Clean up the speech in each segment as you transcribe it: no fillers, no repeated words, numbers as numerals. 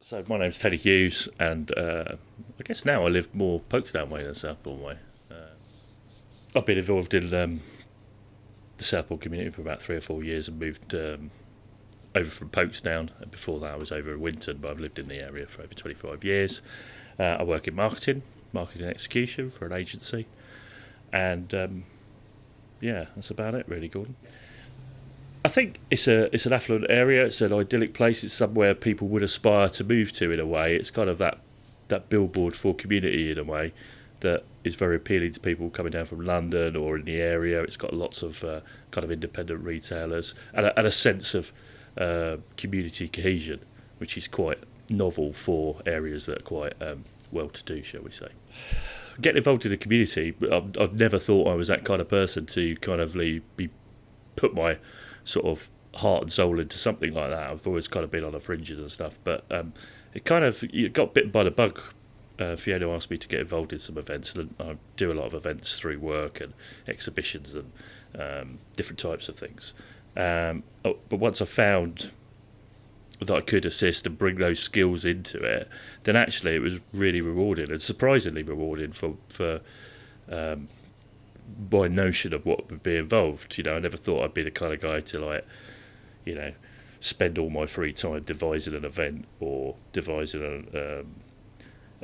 So my name's Teddy Hughes, and I guess now I live more Folkestone way than Southbourne way. I've been involved in the Southbourne community for about 3 or 4 years and moved over from Folkestone. Before that I was over in Winton, but I've lived in the area for over 25 years. I work in marketing execution for an agency, and yeah, that's about it really, Gordon. I think it's an affluent area. It's an idyllic place. It's somewhere people would aspire to move to in a way. It's kind of that billboard for community in a way that is very appealing to people coming down from London or in the area. It's got lots of kind of independent retailers and a sense of community cohesion, which is quite novel for areas that are quite well-to-do, shall we say. Getting involved in the community, I've never thought I was that kind of person to kind of be put my sort of heart and soul into something like that. I've always kind of been on the fringes and stuff, but you got bitten by the bug. Fiona asked me to get involved in some events, and I do a lot of events through work and exhibitions and different types of things. But once I found that I could assist and bring those skills into it, then actually it was really rewarding and surprisingly rewarding for my notion of what would be involved. I never thought I'd be the kind of guy to spend all my free time devising an event or devising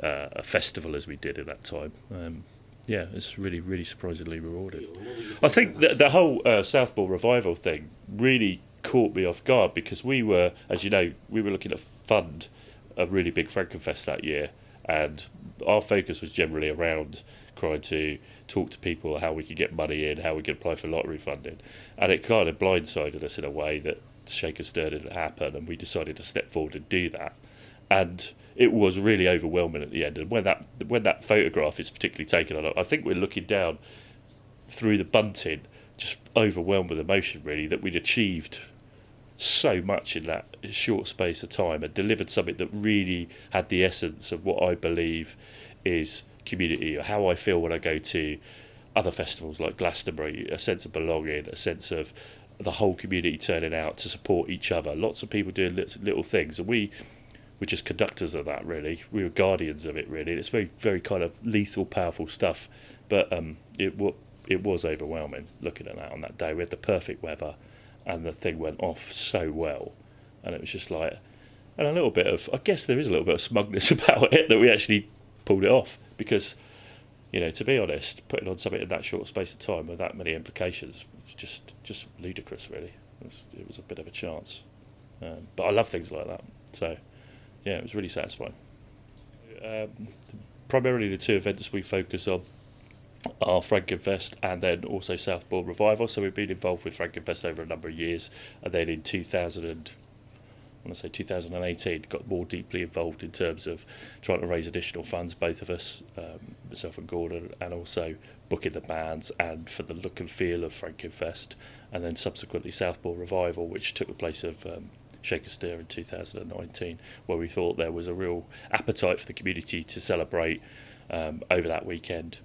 a festival as we did at that time. Yeah, it's really, really surprisingly rewarding. I think that the whole Southbourne Revival thing really caught me off guard because we were, as you know, looking to fund a really big Frankenfest that year, and our focus was generally around trying to talk to people how we could get money in, how we could apply for lottery funding, and it kind of blindsided us in a way that Shake and Stir didn't happen, and we decided to step forward and do that, and it was really overwhelming at the end. And when that photograph is particularly taken, I think we're looking down through the bunting, just overwhelmed with emotion really, that we'd achieved so much in that short space of time and delivered something that really had the essence of what I believe is community, or how I feel when I go to other festivals like Glastonbury, a sense of belonging, a sense of the whole community turning out to support each other, lots of people doing little things, and we were just conductors of that really. We were guardians of it really. It's very, very kind of lethal, powerful stuff, but it was overwhelming looking at that on that day. We had the perfect weather and the thing went off so well, and it was just like, and a little bit of, I guess there is a little bit of smugness about it that we actually pulled it off, because to be honest, putting on something in that short space of time with that many implications, it's just ludicrous really. It was a bit of a chance, but I love things like that, so yeah, it was really satisfying. Primarily the two events we focus on are Frankenfest and then also Southbourne Revival. So we've been involved with Frankenfest over a number of years, and then in 2018 got more deeply involved in terms of trying to raise additional funds, both of us, myself and Gordon, and also booking the bands and for the look and feel of Frankenfest, and then subsequently Southbourne Revival, which took the place of Shake and Stir in 2019, where we thought there was a real appetite for the community to celebrate over that weekend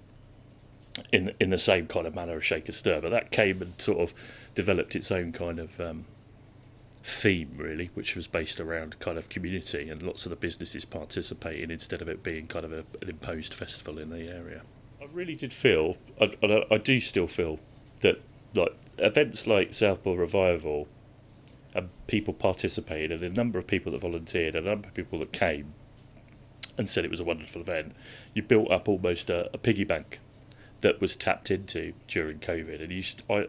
in the same kind of manner as Shake and Stir, but that came and sort of developed its own kind of theme really, which was based around kind of community and lots of the businesses participating instead of it being kind of an imposed festival in the area. I really did feel, I do still feel, that like events like Southbourne Revival and people participated, and the number of people that volunteered and the number of people that came and said it was a wonderful event, you built up almost a piggy bank that was tapped into during COVID. And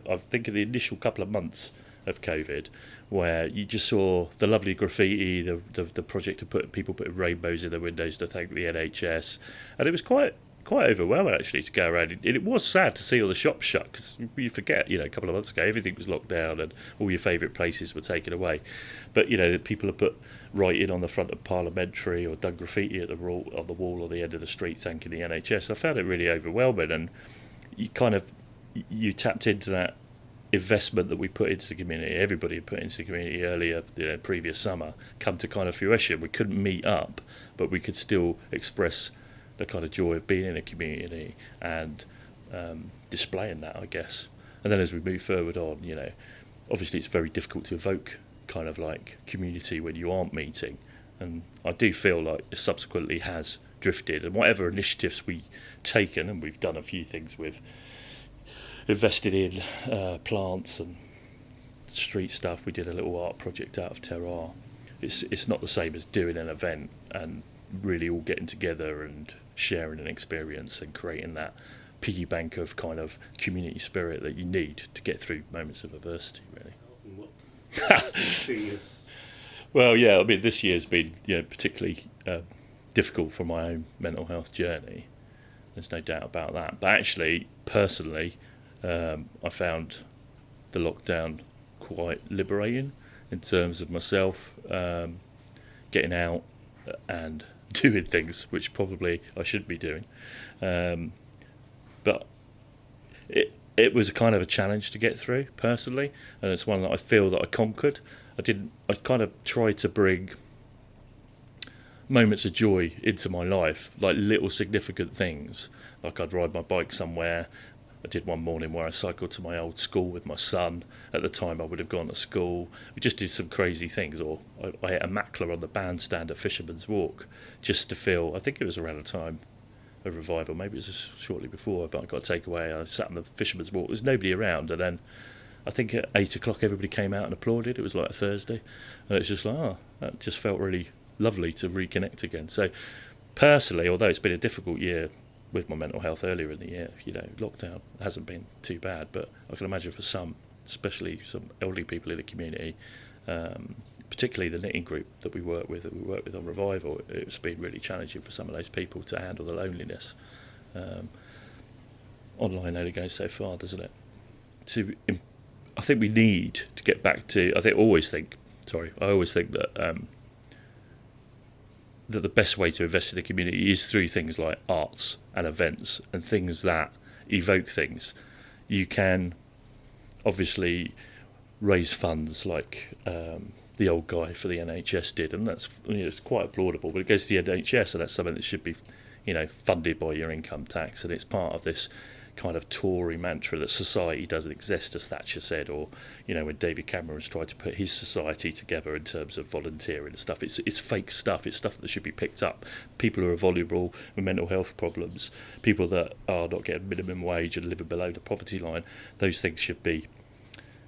I think of the initial couple of months of COVID, where you just saw the lovely graffiti, the project of people putting rainbows in their windows to thank the NHS, and it was quite overwhelming actually to go around. And it was sad to see all the shops shut, because you forget, a couple of months ago everything was locked down and all your favourite places were taken away. But people have put writing on the front of Parliamentary or done graffiti on the wall on the end of the street thanking the NHS. I found it really overwhelming, and you tapped into that investment that we put into the community, everybody put into the community earlier, previous summer, come to kind of fruition. We couldn't meet up, but we could still express the kind of joy of being in a community and displaying that, I guess. And then as we move forward on, obviously it's very difficult to evoke kind of like community when you aren't meeting, And I do feel like it subsequently has drifted, and whatever initiatives we've taken, and we've done a few things with, invested in plants and street stuff. We did a little art project out of terroir. It's not the same as doing an event and really all getting together and sharing an experience and creating that piggy bank of kind of community spirit that you need to get through moments of adversity, really. Well, yeah, I mean, this year's been particularly difficult for my own mental health journey. There's no doubt about that. But actually, personally, I found the lockdown quite liberating in terms of myself getting out and doing things which probably I shouldn't be doing. But it was a kind of a challenge to get through personally, and it's one that I feel that I conquered. I kind of tried to bring moments of joy into my life, like little significant things. Like I'd ride my bike somewhere. I did one morning where I cycled to my old school with my son. At the time I would have gone to school. We just did some crazy things. Or I ate a mackerel on the bandstand at Fisherman's Walk just to feel, I think it was around the time of Revival, maybe it was shortly before, but I got a takeaway. I sat on the Fisherman's Walk. There was nobody around, and then I think at 8 o'clock everybody came out and applauded. It was like a Thursday, and it's just like, that just felt really lovely to reconnect again. So personally, although it's been a difficult year with my mental health earlier in the year, lockdown hasn't been too bad, but I can imagine for some, especially some elderly people in the community, particularly the knitting group that we work with on Revival, it's been really challenging for some of those people to handle the loneliness. Online only goes so far, doesn't it? I think we need to get back to. I always think that that the best way to invest in the community is through things like arts and events and things that evoke things. You can obviously raise funds like the old guy for the NHS did, and that's it's quite applaudable. But it goes to the NHS, and that's something that should be funded by your income tax, and it's part of this kind of Tory mantra that society doesn't exist, as Thatcher said, or when David Cameron's tried to put his society together in terms of volunteering and stuff. It's fake stuff. It's stuff that should be picked up. People who are vulnerable with mental health problems, people that are not getting minimum wage and living below the poverty line, those things should be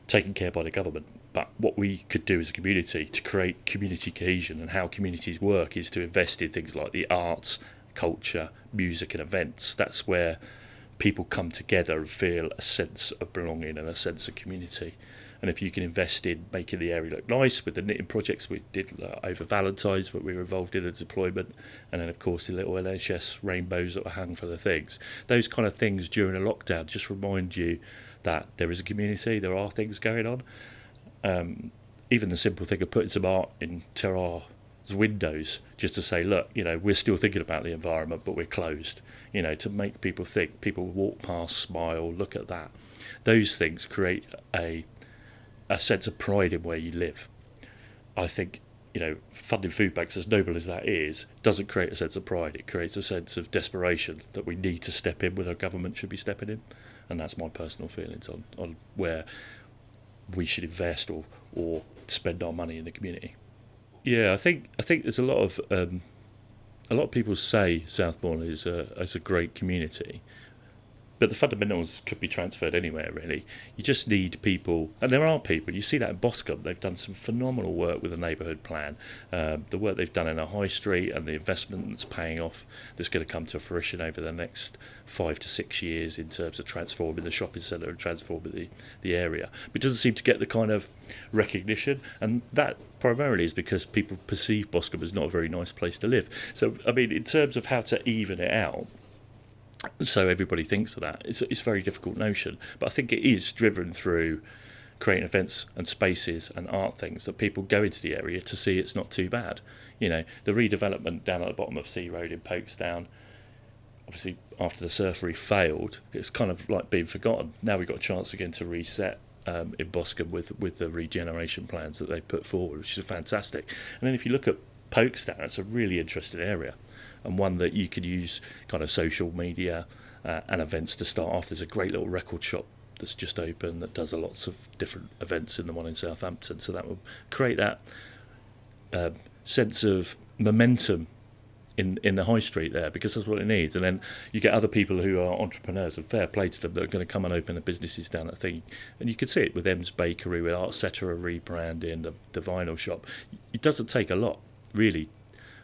taken care by the government. But what we could do as a community to create community cohesion and how communities work is to invest in things like the arts, culture, music and events. That's where people come together and feel a sense of belonging and a sense of community. And if you can invest in making the area look nice with the knitting projects we did over Valentine's, where we were involved in a deployment, and then of course the little NHS rainbows that were hung for the things, those kind of things during a lockdown just remind you that there is a community, there are things going on. Even the simple thing of putting some art in terroir's windows just to say, look, we're still thinking about the environment, but we're closed, to make people think, people walk past, smile, look at that. Those things create a sense of pride in where you live. I think, funding food banks, as noble as that is, doesn't create a sense of pride. It creates a sense of desperation that we need to step in where our government should be stepping in. And that's my personal feelings on where we should invest or spend our money in the community. Yeah, I think there's a lot of people say Southbourne is a great community, but the fundamentals could be transferred anywhere really. You just need people, and there are people. You see that in Boscombe. They've done some phenomenal work with the neighbourhood plan. The work they've done in a high street and the investment that's paying off, that's going to come to fruition over the next 5 to 6 years in terms of transforming the shopping centre and transforming the area. But it doesn't seem to get the kind of recognition, and that primarily is because people perceive Boscombe as not a very nice place to live. So, I mean, in terms of how to even it out, so everybody thinks of that, it's a very difficult notion. But I think it is driven through creating events and spaces and art things that people go into the area to see it's not too bad. The redevelopment down at the bottom of Sea Road in Folkestone, obviously after the surf reef failed, it's kind of like being forgotten. Now we've got a chance again to reset in Boscombe with the regeneration plans that they put forward, which is fantastic. And then if you look at Folkestone, it's a really interesting area, and one that you could use kind of social media and events to start off. There's a great little record shop that's just open that does lots of different events in the one in Southampton, so that will create that sense of momentum in the high street there, because that's what it needs. And then you get other people who are entrepreneurs, and fair play to them, that are going to come and open their businesses down that thing. And you can see it with M's Bakery, with Art Cetera rebranding, the vinyl shop. It doesn't take a lot, really.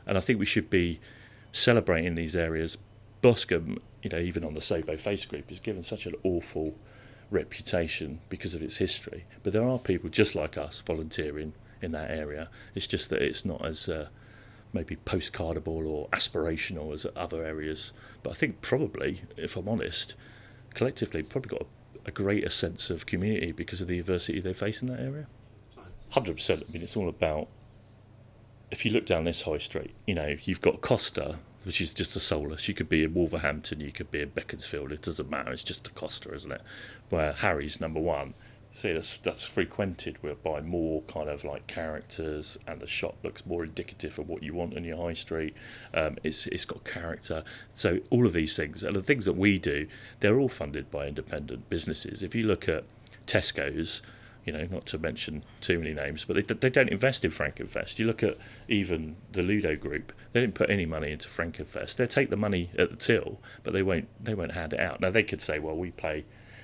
And I think we should be celebrating these areas. Boscombe, even on the Sabo Face group, is given such an awful reputation because of its history. But there are people just like us volunteering in that area. It's just that it's not as maybe postcardable or aspirational as other areas. But I think probably, if I'm honest, collectively probably got a greater sense of community because of the adversity they face in that area. 100%. I mean, it's all about, if you look down this high street, you've got Costa, which is just a soulless. You could be in Wolverhampton, you could be in Beaconsfield, it doesn't matter, it's just a Costa, isn't it? Where Harry's number one. See, that's frequented by more kind of like characters, and the shop looks more indicative of what you want in your high street. It's got character. So all of these things, and the things that we do, they're all funded by independent businesses. If you look at Tesco's, not to mention too many names, but they don't invest in Frankenfest. You look at even the Ludo Group; they didn't put any money into Frankenfest. They take the money at the till, but they won't hand it out. Now they could say, well, we pay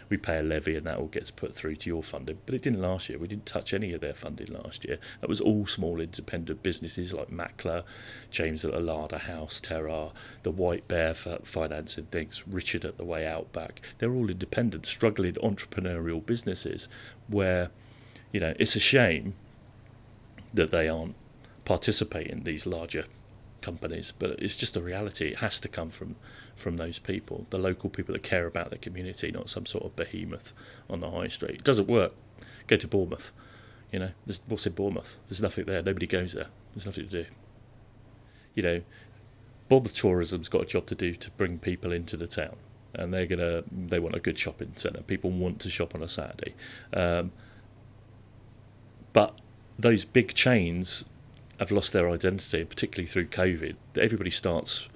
a levy and that all gets put through to your funding, but it didn't last year. We didn't touch any of their funding last year. That was all small independent businesses like Mackler, James at the Larder House, Terrar, the White Bear for financing things, Richard at the Way Out Back. They're all independent, struggling entrepreneurial businesses where, it's a shame that they aren't participating in these larger companies, but it's just a reality. It has to come from those people, the local people that care about their community, not some sort of behemoth on the high street. It doesn't work. Go to Bournemouth. What's in Bournemouth? There's nothing there. Nobody goes there. There's nothing to do. Bournemouth tourism's got a job to do to bring people into the town, and they want a good shopping centre. People want to shop on a Saturday, but those big chains have lost their identity, particularly through COVID. Everybody starts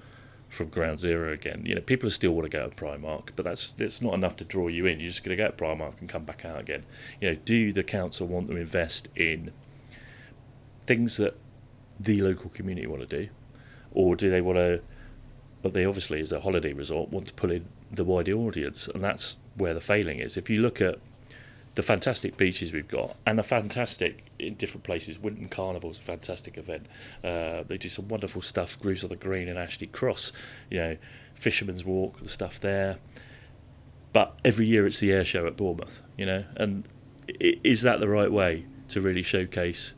from ground zero again. People still want to go to Primark, but it's not enough to draw you in. You're just going to go to Primark and come back out again. Do the council want to invest in things that the local community want to do, or do they want to? But they obviously, as a holiday resort, want to pull in the wider audience, and that's where the failing is. If you look at the fantastic beaches we've got, and the fantastic in different places. Winton Carnival's a fantastic event. They do some wonderful stuff. Grooves on the Green and Ashley Cross, Fisherman's Walk, the stuff there. But every year it's the air show at Bournemouth, and is that the right way to really showcase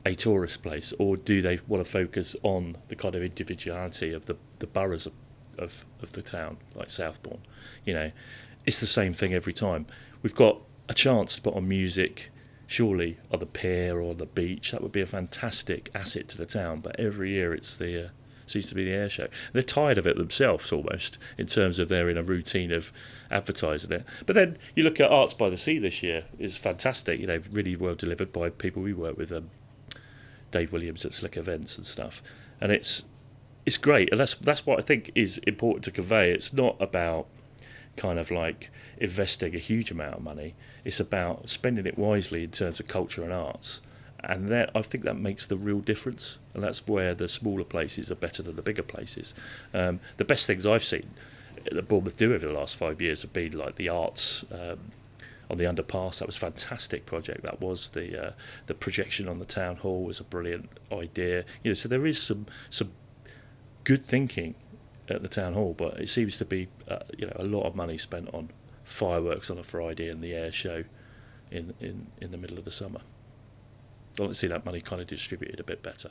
a tourist place, or do they want to focus on the kind of individuality of the boroughs of the town, like Southbourne? It's the same thing every time. We've got a chance to put on music, surely, on the pier or on the beach. That would be a fantastic asset to the town. But every year seems to be the air show. They're tired of it themselves, almost, in terms of they're in a routine of advertising it. But then you look at Arts by the Sea this year. It's fantastic, really well delivered by people we work with, Dave Williams at Slick Events and stuff. And it's great. And that's what I think is important to convey. It's not about kind of like investing a huge amount of money. It's about spending it wisely in terms of culture and arts, and I think that makes the real difference. And that's where the smaller places are better than the bigger places. The best things I've seen that Bournemouth do over the last 5 years have been like the arts on the underpass. That was a fantastic project. That was the projection on the town hall was a brilliant idea. So there is some good thinking at the town hall, but it seems to be a lot of money spent on fireworks on a Friday and the air show in the middle of the summer. I'd like to see that money kind of distributed a bit better.